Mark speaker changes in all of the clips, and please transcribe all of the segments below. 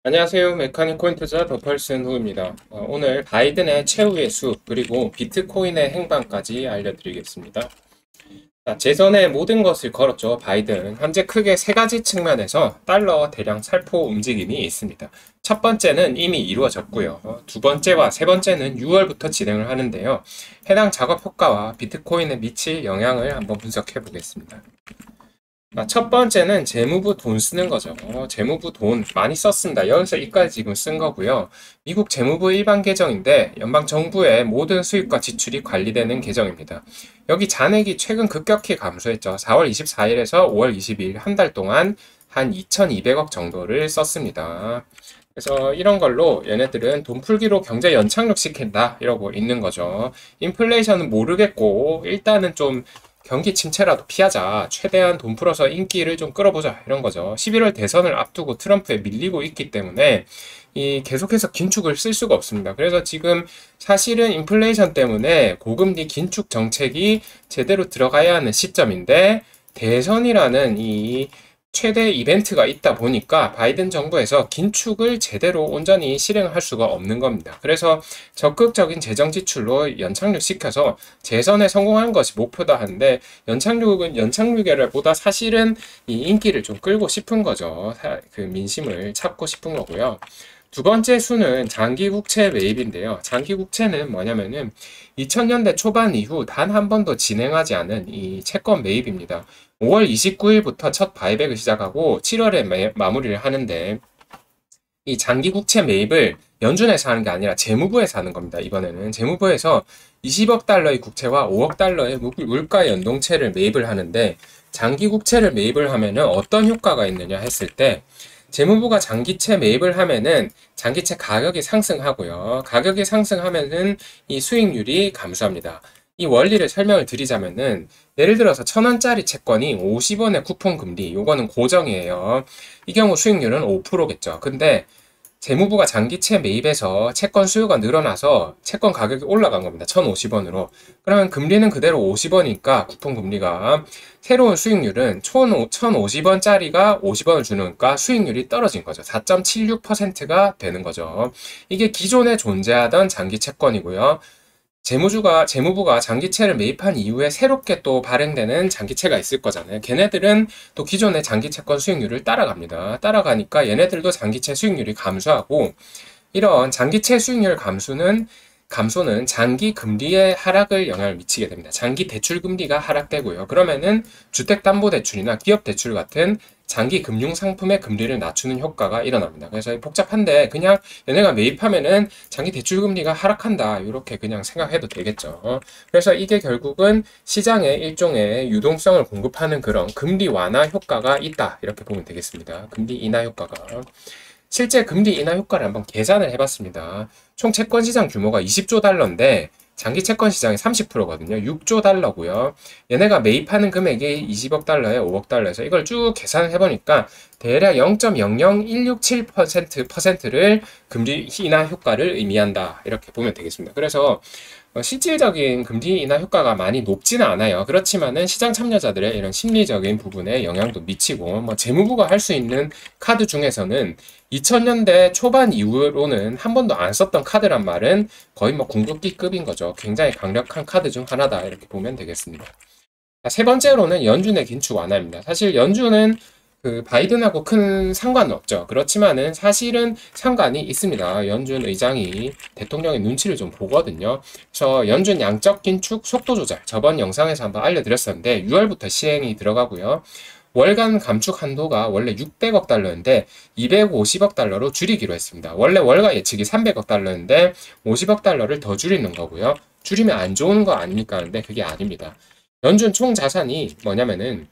Speaker 1: 안녕하세요. 메카닉 코인 투자 더펄슨 후입니다. 오늘 바이든의 최후의 수 그리고 비트코인의 행방까지 알려드리겠습니다. 재선의 모든 것을 걸었죠. 바이든. 현재 크게 세 가지 측면에서 달러 대량 살포 움직임이 있습니다. 첫 번째는 이미 이루어졌고요. 두 번째와 세 번째는 6월부터 진행을 하는데요. 해당 작업 효과와 비트코인에 미칠 영향을 한번 분석해 보겠습니다. 첫 번째는 재무부 돈 쓰는 거죠. 재무부 돈 많이 썼습니다. 여기서 이까지 지금 쓴 거고요. 미국 재무부 일반 계정인데 연방정부의 모든 수입과 지출이 관리되는 계정입니다. 여기 잔액이 최근 급격히 감소했죠. 4월 24일에서 5월 22일 한 달 동안 한 2,200억 정도를 썼습니다. 그래서 이런 걸로 얘네들은 돈 풀기로 경제 연착륙 시킨다 이러고 있는 거죠. 인플레이션은 모르겠고 일단은 좀 경기 침체라도 피하자. 최대한 돈 풀어서 인기를 좀 끌어보자. 이런 거죠. 11월 대선을 앞두고 트럼프에 밀리고 있기 때문에 계속해서 긴축을 쓸 수가 없습니다. 그래서 지금 사실은 인플레이션 때문에 고금리 긴축 정책이 제대로 들어가야 하는 시점인데 대선이라는 이 최대 이벤트가 있다 보니까 바이든 정부에서 긴축을 제대로 온전히 실행할 수가 없는 겁니다. 그래서 적극적인 재정 지출로 연착륙 시켜서 재선에 성공하는 것이 목표다 하는데 연착륙은 연착륙이라보다 사실은 이 인기를 좀 끌고 싶은 거죠. 그 민심을 찾고 싶은 거고요. 두 번째 수는 장기 국채 매입인데요. 장기 국채는 뭐냐면은 2000년대 초반 이후 단 한 번도 진행하지 않은 이 채권 매입입니다. 5월 29일부터 첫 바이백을 시작하고 7월에 마무리를 하는데 이 장기 국채 매입을 연준에서 하는 게 아니라 재무부에서 하는 겁니다. 이번에는 재무부에서 20억 달러의 국채와 5억 달러의 물가 연동채를 매입을 하는데 장기 국채를 매입을 하면은 어떤 효과가 있느냐 했을 때 재무부가 장기채 매입을 하면은 장기채 가격이 상승하고요. 가격이 상승하면은 이 수익률이 감소합니다. 이 원리를 설명을 드리자면은 예를 들어서 1,000원짜리 채권이 50원의 쿠폰 금리, 요거는 고정이에요. 이 경우 수익률은 5%겠죠. 근데 재무부가 장기채 매입해서 채권 수요가 늘어나서 채권 가격이 올라간 겁니다. 1,050원으로. 그러면 금리는 그대로 50원이니까 쿠폰 금리가 새로운 수익률은 1,050원짜리가 50원을 주니까 수익률이 떨어진 거죠. 4.76%가 되는 거죠. 이게 기존에 존재하던 장기 채권이고요. 재무부가 장기채를 매입한 이후에 새롭게 또 발행되는 장기채가 있을 거잖아요. 걔네들은 또 기존의 장기채권 수익률을 따라갑니다. 따라가니까 얘네들도 장기채 수익률이 감소하고 이런 장기채 수익률 감소는 장기 금리의 하락을 영향을 미치게 됩니다. 장기 대출 금리가 하락되고요. 그러면은 주택담보대출이나 기업대출 같은 장기 금융 상품의 금리를 낮추는 효과가 일어납니다. 그래서 복잡한데 그냥 얘네가 매입하면은 장기 대출 금리가 하락한다. 이렇게 그냥 생각해도 되겠죠. 그래서 이게 결국은 시장에 일종의 유동성을 공급하는 그런 금리 완화 효과가 있다. 이렇게 보면 되겠습니다. 금리 인하 효과가. 실제 금리 인하 효과를 한번 계산을 해봤습니다. 총 채권 시장 규모가 20조 달러인데 장기 채권 시장이 30%거든요. 6조 달러고요. 얘네가 매입하는 금액이 20억 달러에 5억 달러에서 이걸 쭉 계산을 해보니까 대략 0.00167%를 금리 인하 효과를 의미한다. 이렇게 보면 되겠습니다. 그래서 실질적인 금리 인하 효과가 많이 높지는 않아요. 그렇지만은 시장 참여자들의 이런 심리적인 부분에 영향도 미치고, 재무부가 할 수 있는 카드 중에서는 2000년대 초반 이후로는 한 번도 안 썼던 카드란 말은 거의 궁극기급인 거죠. 굉장히 강력한 카드 중 하나다. 이렇게 보면 되겠습니다. 세 번째로는 연준의 긴축 완화입니다. 사실 연준은 그 바이든하고 큰 상관은 없죠. 그렇지만은 사실은 상관이 있습니다. 연준 의장이 대통령의 눈치를 좀 보거든요. 그래서 연준 양적 긴축 속도 조절 저번 영상에서 한번 알려드렸었는데 6월부터 시행이 들어가고요. 월간 감축 한도가 원래 600억 달러인데 250억 달러로 줄이기로 했습니다. 원래 월가 예측이 300억 달러인데 50억 달러를 더 줄이는 거고요. 줄이면 안 좋은 거 아닙니까? 근데 그게 아닙니다. 연준 총 자산이 뭐냐면은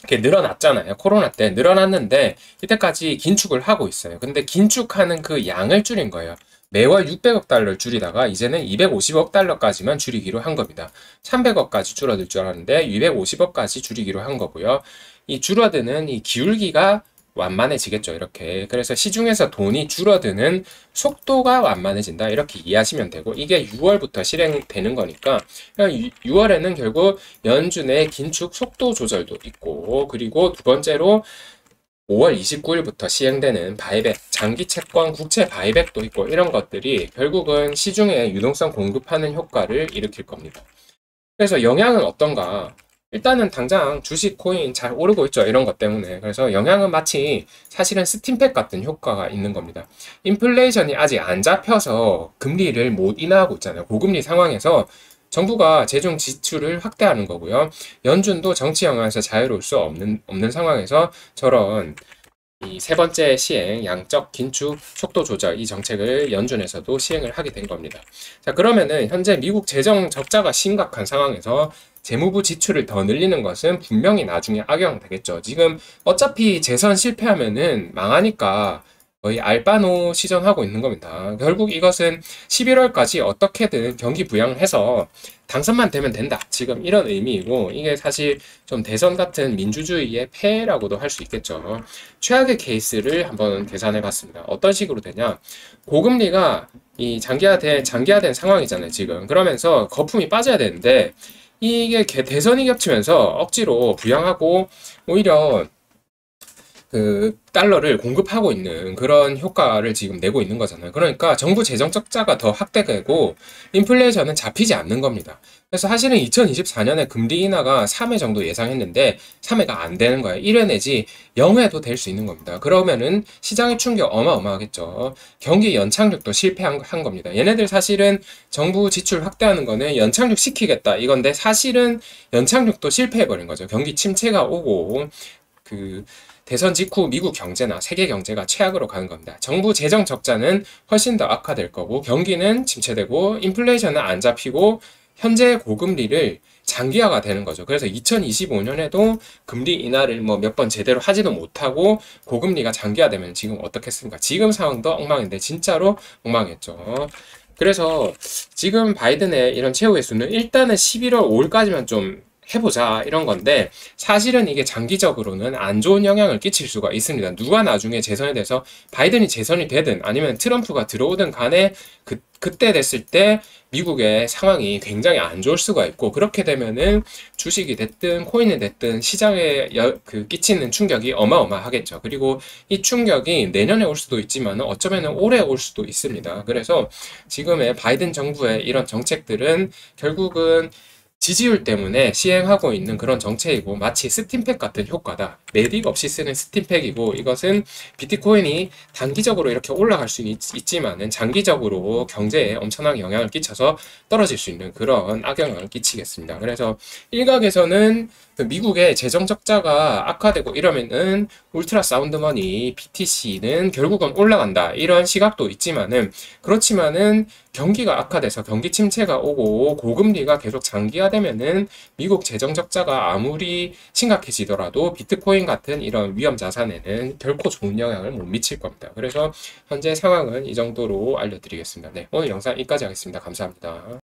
Speaker 1: 이렇게 늘어났잖아요. 코로나 때 늘어났는데 이때까지 긴축을 하고 있어요. 근데 긴축하는 그 양을 줄인 거예요. 매월 600억 달러를 줄이다가 이제는 250억 달러까지만 줄이기로 한 겁니다. 300억까지 줄어들 줄 알았는데 250억까지 줄이기로 한 거고요. 이 줄어드는 이 기울기가 완만해지겠죠. 이렇게. 그래서 시중에서 돈이 줄어드는 속도가 완만해진다. 이렇게 이해하시면 되고 이게 6월부터 실행되는 거니까 6월에는 결국 연준의 긴축 속도 조절도 있고 그리고 두 번째로 5월 29일부터 시행되는 바이백, 장기 채권 국채 바이백도 있고 이런 것들이 결국은 시중에 유동성 공급하는 효과를 일으킬 겁니다. 그래서 영향은 어떤가? 일단은 당장 주식, 코인 잘 오르고 있죠. 이런 것 때문에. 그래서 영향은 마치 사실은 스팀팩 같은 효과가 있는 겁니다. 인플레이션이 아직 안 잡혀서 금리를 못 인하하고 있잖아요. 고금리 상황에서 정부가 재정 지출을 확대하는 거고요. 연준도 정치 영향에서 자유로울 수 없는 상황에서 저런 이 세 번째 시행, 양적 긴축 속도 조절 이 정책을 연준에서도 시행을 하게 된 겁니다. 자, 그러면은 현재 미국 재정 적자가 심각한 상황에서 재무부 지출을 더 늘리는 것은 분명히 나중에 악영되겠죠. 지금 어차피 재선 실패하면은 망하니까 거의 알바노 시전하고 있는 겁니다. 결국 이것은 11월까지 어떻게든 경기 부양을 해서 당선만 되면 된다. 지금 이런 의미이고 이게 사실 좀 대선 같은 민주주의의 폐해라고도 할 수 있겠죠. 최악의 케이스를 한번 계산해 봤습니다. 어떤 식으로 되냐? 고금리가 이 장기화된 상황이잖아요, 지금. 그러면서 거품이 빠져야 되는데 이게 대선이 겹치면서 억지로 부양하고 오히려 그 달러를 공급하고 있는 그런 효과를 지금 내고 있는 거잖아요. 그러니까 정부 재정 적자가 더 확대되고 인플레이션은 잡히지 않는 겁니다. 그래서 사실은 2024년에 금리 인하가 3회 정도 예상했는데 3회가 안 되는 거예요. 1회 내지 0회도 될 수 있는 겁니다. 그러면은 시장의 충격 어마어마하겠죠. 경기 연착륙도 실패한 겁니다. 얘네들 사실은 정부 지출 확대하는 거는 연착륙 시키겠다 이건데 사실은 연착륙도 실패해버린 거죠. 경기 침체가 오고 그 대선 직후 미국 경제나 세계 경제가 최악으로 가는 겁니다. 정부 재정 적자는 훨씬 더 악화될 거고 경기는 침체되고 인플레이션은 안 잡히고 현재 고금리를 장기화가 되는 거죠. 그래서 2025년에도 금리 인하를 뭐 몇 번 제대로 하지도 못하고 고금리가 장기화되면 지금 어떻겠습니까? 지금 상황도 엉망인데 진짜로 엉망했죠. 그래서 지금 바이든의 이런 최후의 수는 일단은 11월 5일까지만 좀 해보자 이런 건데 사실은 이게 장기적으로는 안 좋은 영향을 끼칠 수가 있습니다. 누가 나중에 재선이 돼서 바이든이 재선이 되든 아니면 트럼프가 들어오든 간에 그때 됐을 때 미국의 상황이 굉장히 안 좋을 수가 있고 그렇게 되면은 주식이 됐든 코인이 됐든 시장에 끼치는 충격이 어마어마하겠죠. 그리고 이 충격이 내년에 올 수도 있지만 어쩌면 올해 올 수도 있습니다. 그래서 지금의 바이든 정부의 이런 정책들은 결국은 지지율 때문에 시행하고 있는 그런 정책이고 마치 스팀팩 같은 효과다. 매듭 없이 쓰는 스팀팩이고 이것은 비트코인이 단기적으로 이렇게 올라갈 수는 있지만은 장기적으로 경제에 엄청난 영향을 끼쳐서 떨어질 수 있는 그런 악영향을 끼치겠습니다. 그래서 일각에서는 그 미국의 재정 적자가 악화되고 이러면은 울트라 사운드머니 BTC는 결국은 올라간다 이런 시각도 있지만은 그렇지만은 경기가 악화돼서 경기 침체가 오고 고금리가 계속 장기화되면은 미국 재정 적자가 아무리 심각해지더라도 비트코인 같은 이런 위험 자산에는 결코 좋은 영향을 못 미칠 겁니다. 그래서 현재 상황은 이 정도로 알려드리겠습니다. 네, 오늘 영상 여기까지 하겠습니다. 감사합니다.